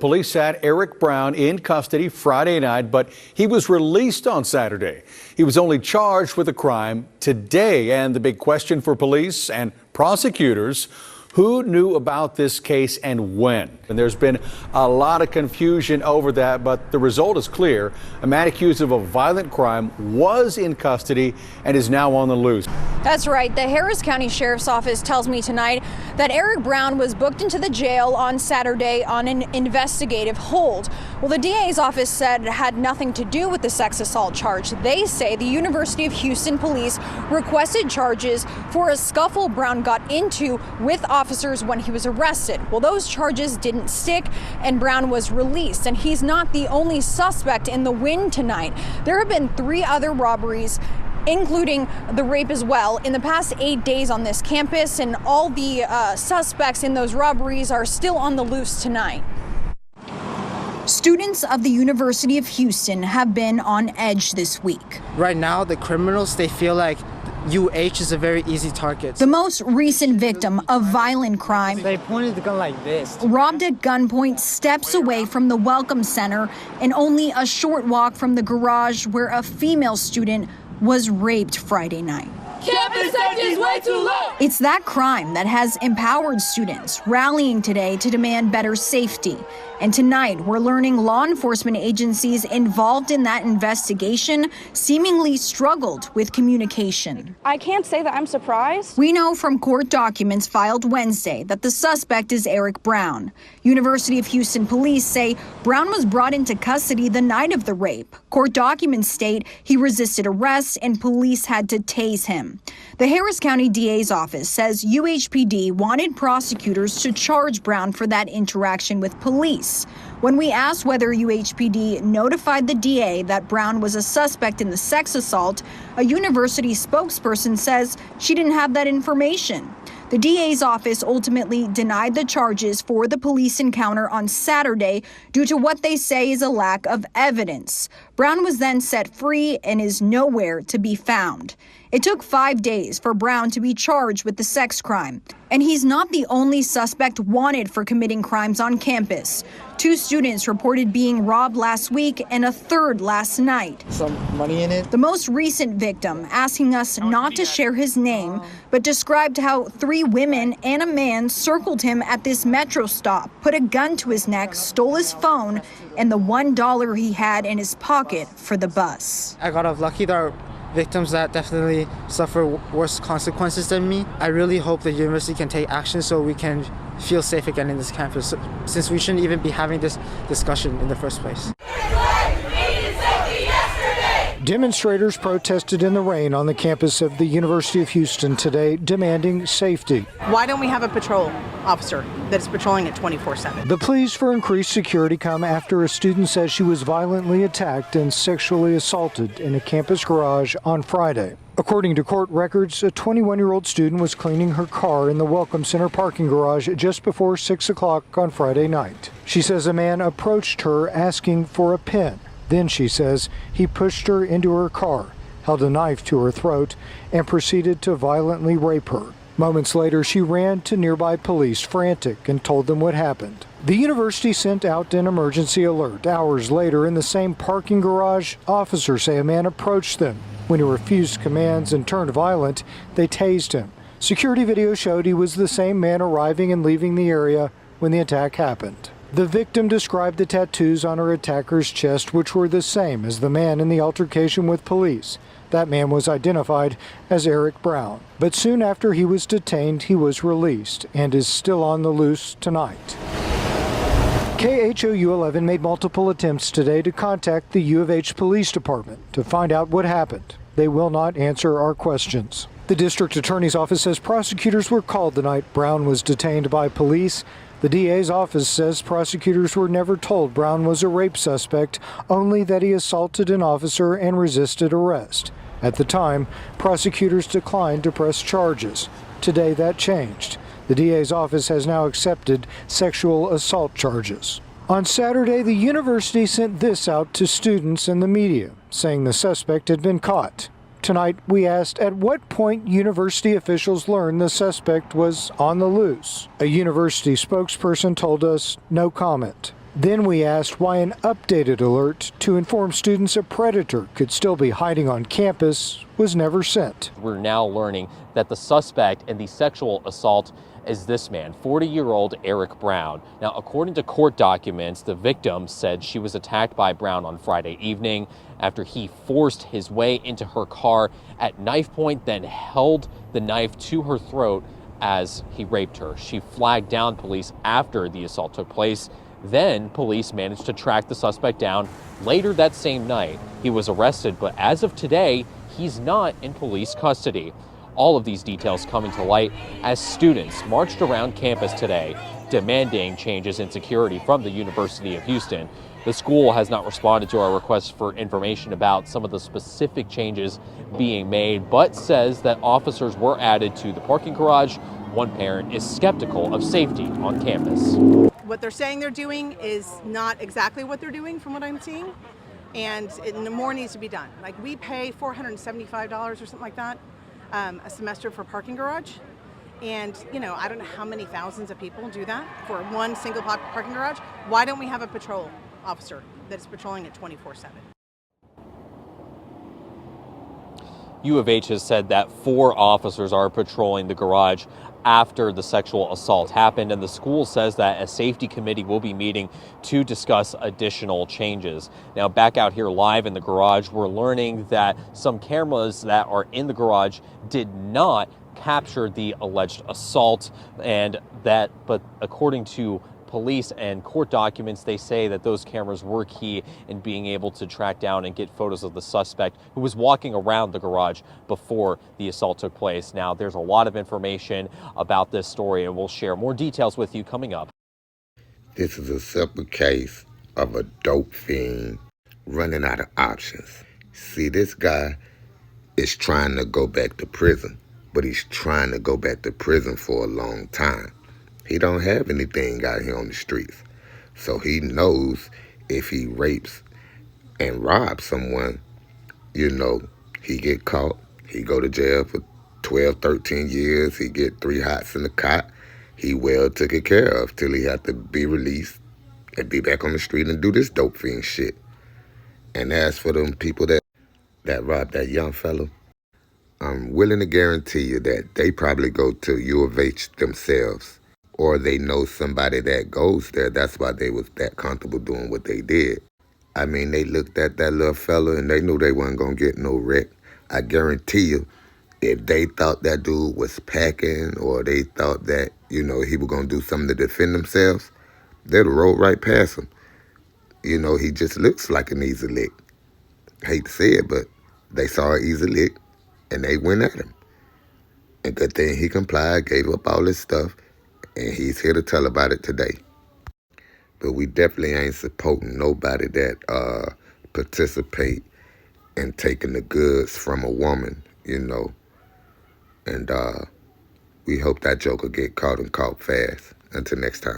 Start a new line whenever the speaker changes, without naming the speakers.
Police had Eric Brown in custody Friday night, but he was released on Saturday. He was only charged with a crime today. And the big question for police and prosecutors: who knew about this case and when? And there's been a lot of confusion over that, but the result is clear. A man accused of a violent crime was in custody and is now on the loose.
That's right. The Harris County Sheriff's Office tells me tonight that Eric Brown was booked into the jail on Saturday on an investigative hold. Well, the DA's office said it had nothing to do with the sex assault charge. They say the University of Houston police requested charges for a scuffle Brown got into with officers when he was arrested. Well, those charges didn't stick and Brown was released. And he's not the only suspect in the win tonight. There have been 3 other robberies, including the rape as well, in the past 8 days on this campus, and all the suspects in those robberies are still on the loose tonight. Students of the University of Houston have been on edge this week.
Right now, the criminals, they feel like UH is a very easy target.
The most recent victim of violent crime,
They pointed the gun like this.
robbed at gunpoint steps away from the Welcome Center and only a short walk from the garage where a female student was raped Friday night.
Campus safety is way too low.
It's that crime that has empowered students rallying today to demand better safety. And tonight, we're learning law enforcement agencies involved in that investigation seemingly struggled with communication.
I can't say that I'm surprised.
We know from court documents filed Wednesday that the suspect is Eric Brown. University of Houston police say Brown was brought into custody the night of the rape. Court documents state he resisted arrest and police had to tase him. The Harris County DA's office says UHPD wanted prosecutors to charge Brown for that interaction with police. When we asked whether UHPD notified the DA that Brown was a suspect in the sex assault, a university spokesperson says she didn't have that information. The DA's office ultimately denied the charges for the police encounter on Saturday due to what they say is a lack of evidence. Brown was then set free and is nowhere to be found. It took 5 days for Brown to be charged with the sex crime. And he's not the only suspect wanted for committing crimes on campus. 2 students reported being robbed last week and a third last night.
Some money in it.
The most recent victim, asking us not to share his name, but described how 3 women and a man circled him at this metro stop, put a gun to his neck, stole his phone, and the $1 he had in his pocket for the bus.
I got off lucky. There are victims that definitely suffer worse consequences than me. I really hope the university can take action so we can feel safe again in this campus, since we shouldn't even be having this discussion in the first place.
Demonstrators protested in the rain on the campus of the University of Houston today, demanding safety.
Why don't we have a patrol officer that is patrolling it 24/7?
The pleas for increased security come after a student says she was violently attacked and sexually assaulted in a campus garage on Friday. According to court records, a 21-year-old student was cleaning her car in the Welcome Center parking garage just before 6 o'clock on Friday night. She says a man approached her asking for a pen. Then, she says, he pushed her into her car, held a knife to her throat, and proceeded to violently rape her. Moments later, she ran to nearby police, frantic, and told them what happened. The university sent out an emergency alert. Hours later, in the same parking garage, officers say a man approached them. When he refused commands and turned violent, they tased him. Security video showed he was the same man arriving and leaving the area when the attack happened. The victim described the tattoos on her attacker's chest, which were the same as the man in the altercation with police. That man was identified as Eric Brown. But soon after he was detained, he was released and is still on the loose tonight. KHOU 11 made multiple attempts today to contact the U of H Police Department to find out what happened. They will not answer our questions. The district attorney's office says prosecutors were called the night Brown was detained by police. The DA's office says prosecutors were never told Brown was a rape suspect, only that he assaulted an officer and resisted arrest. At the time, prosecutors declined to press charges. Today that changed. The DA's office has now accepted sexual assault charges. On Saturday, the university sent this out to students and the media, saying the suspect had been caught. Tonight, we asked at what point university officials learned the suspect was on the loose. A university spokesperson told us no comment. Then we asked why an updated alert to inform students a predator could still be hiding on campus was never sent.
We're now learning that the suspect in the sexual assault is this man, 40-year-old Eric Brown. Now, according to court documents, the victim said she was attacked by Brown on Friday evening after he forced his way into her car at knife point, then held the knife to her throat as he raped her. She flagged down police after the assault took place. Then police managed to track the suspect down later that same night. He was arrested, but as of today, he's not in police custody. All of these details coming to light as students marched around campus today, demanding changes in security from the University of Houston. The school has not responded to our request for information about some of the specific changes being made, but says that officers were added to the parking garage. One parent is skeptical of safety on campus.
What they're saying they're doing is not exactly what they're doing from what I'm seeing, and more needs to be done. Like, we pay $475 or something like that a semester for parking garage, and I don't know how many thousands of people do that for one single parking garage. Why don't we have a patrol officer that's patrolling it 24/7?
U of H has said that 4 officers are patrolling the garage after the sexual assault happened, and the school says that a safety committee will be meeting to discuss additional changes. Now, back out here live in the garage, we're learning that some cameras that are in the garage did not capture the alleged assault, but according to police and court documents, they say that those cameras were key in being able to track down and get photos of the suspect who was walking around the garage before the assault took place. Now, there's a lot of information about this story, and we'll share more details with you coming up.
This is a simple case of a dope fiend running out of options. See, this guy is trying to go back to prison, but he's trying to go back to prison for a long time. He don't have anything out here on the streets. So he knows if he rapes and robs someone, he get caught. He go to jail for 12, 13 years. He get 3 hots in the cot. He well taken care of till he have to be released and be back on the street and do this dope fiend shit. And as for them people that robbed that young fella, I'm willing to guarantee you that they probably go to U of H themselves, or they know somebody that goes there. That's why they was that comfortable doing what they did. I mean, they looked at that little fella and they knew they wasn't going to get no wreck. I guarantee you, if they thought that dude was packing, or they thought that, he was going to do something to defend themselves, they'd have rolled right past him. He just looks like an easy lick. Hate to say it, but they saw an easy lick and they went at him. And good thing he complied, gave up all his stuff, and he's here to tell about it today. But we definitely ain't supporting nobody that participate in taking the goods from a woman, And we hope that joker get caught and caught fast. Until next time.